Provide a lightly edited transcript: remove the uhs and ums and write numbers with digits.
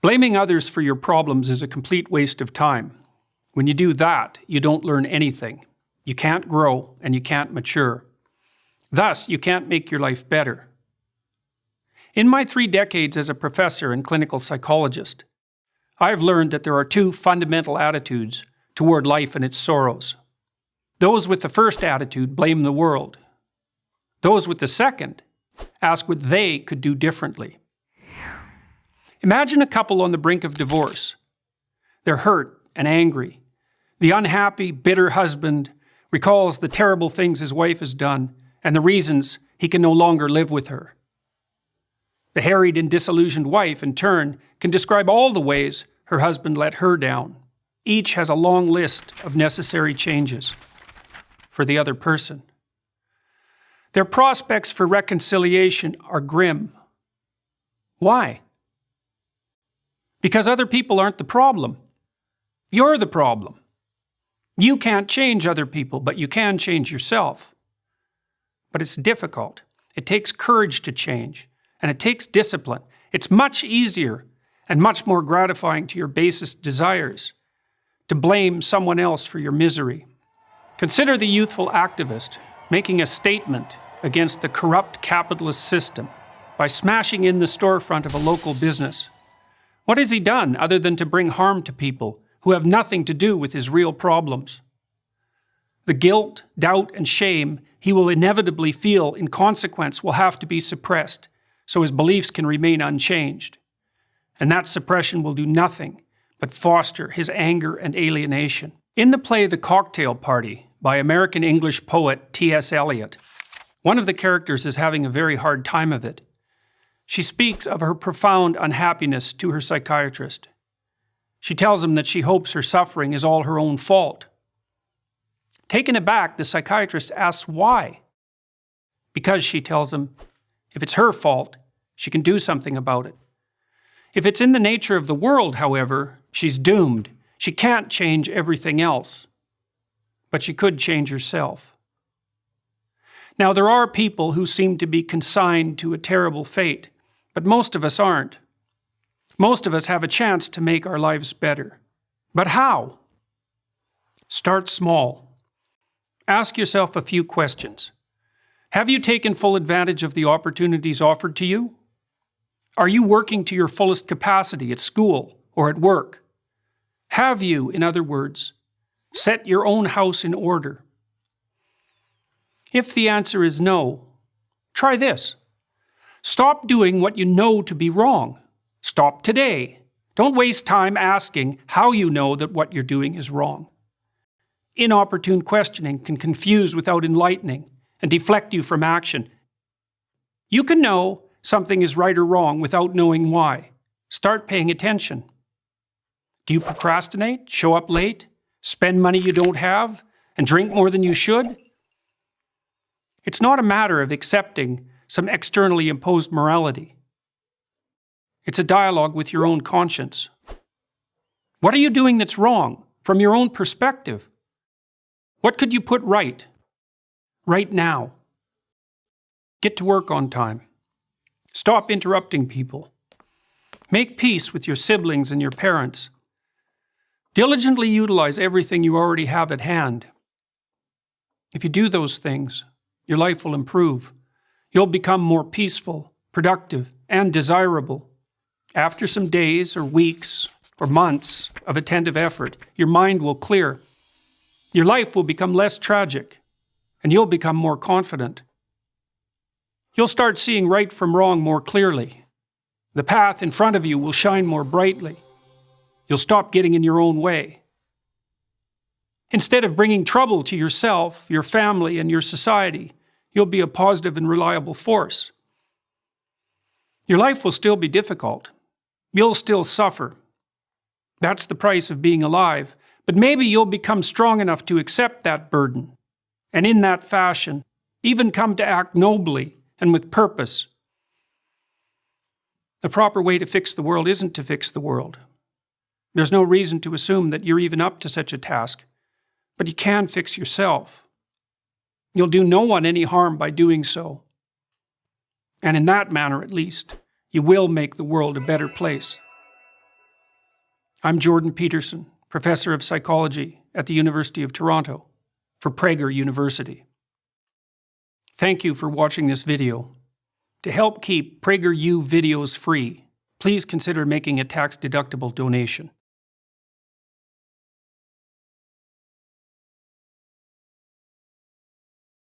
Blaming others for your problems is a complete waste of time. When you do that, you don't learn anything. You can't grow and you can't mature. Thus, you can't make your life better. In my 3 decades as a professor and clinical psychologist, I've learned that there are 2 fundamental attitudes toward life and its sorrows. Those with the first attitude blame the world. Those with the second ask what they could do differently. Imagine a couple on the brink of divorce. They're hurt and angry. The unhappy, bitter husband recalls the terrible things his wife has done and the reasons he can no longer live with her. The harried and disillusioned wife, in turn, can describe all the ways her husband let her down. Each has a long list of necessary changes for the other person. Their prospects for reconciliation are grim. Why? Because other people aren't the problem. You're the problem. You can't change other people, but you can change yourself. But it's difficult. It takes courage to change, and it takes discipline. It's much easier and much more gratifying to your basest desires to blame someone else for your misery. Consider the youthful activist making a statement against the corrupt capitalist system by smashing in the storefront of a local business. What has he done other than to bring harm to people who have nothing to do with his real problems? The guilt, doubt, and shame he will inevitably feel in consequence will have to be suppressed so his beliefs can remain unchanged. And that suppression will do nothing but foster his anger and alienation. In the play The Cocktail Party by American English poet T.S. Eliot, one of the characters is having a very hard time of it. She speaks of her profound unhappiness to her psychiatrist. She tells him that she hopes her suffering is all her own fault. Taken aback, the psychiatrist asks why. Because, she tells him, if it's her fault, she can do something about it. If it's in the nature of the world, however, she's doomed. She can't change everything else. But she could change herself. Now, there are people who seem to be consigned to a terrible fate, but most of us aren't. Most of us have a chance to make our lives better. But how? Start small. Ask yourself a few questions. Have you taken full advantage of the opportunities offered to you? Are you working to your fullest capacity at school or at work? Have you, in other words, set your own house in order? If the answer is no, try this. Stop doing what you know to be wrong. Stop today. Don't waste time asking how you know that what you're doing is wrong. Inopportune questioning can confuse without enlightening and deflect you from action. You can know something is right or wrong without knowing why. Start paying attention. Do you procrastinate, show up late, spend money you don't have, and drink more than you should? It's not a matter of accepting some externally imposed morality. It's a dialogue with your own conscience. What are you doing that's wrong from your own perspective? What could you put right now? Get to work on time. Stop interrupting people. Make peace with your siblings and your parents. Diligently utilize everything you already have at hand. If you do those things, your life will improve. You'll become more peaceful, productive, and desirable. After some days or weeks or months of attentive effort, your mind will clear. Your life will become less tragic, and you'll become more confident. You'll start seeing right from wrong more clearly. The path in front of you will shine more brightly. You'll stop getting in your own way. Instead of bringing trouble to yourself, your family, and your society, you'll be a positive and reliable force. Your life will still be difficult. You'll still suffer. That's the price of being alive. But maybe you'll become strong enough to accept that burden, and in that fashion, even come to act nobly and with purpose. The proper way to fix the world isn't to fix the world. There's no reason to assume that you're even up to such a task, but you can fix yourself. You'll do no one any harm by doing so. And in that manner, at least, you will make the world a better place. I'm Jordan Peterson, Professor of Psychology at the University of Toronto for Prager University. Thank you for watching this video. To help keep PragerU videos free, please consider making a tax-deductible donation.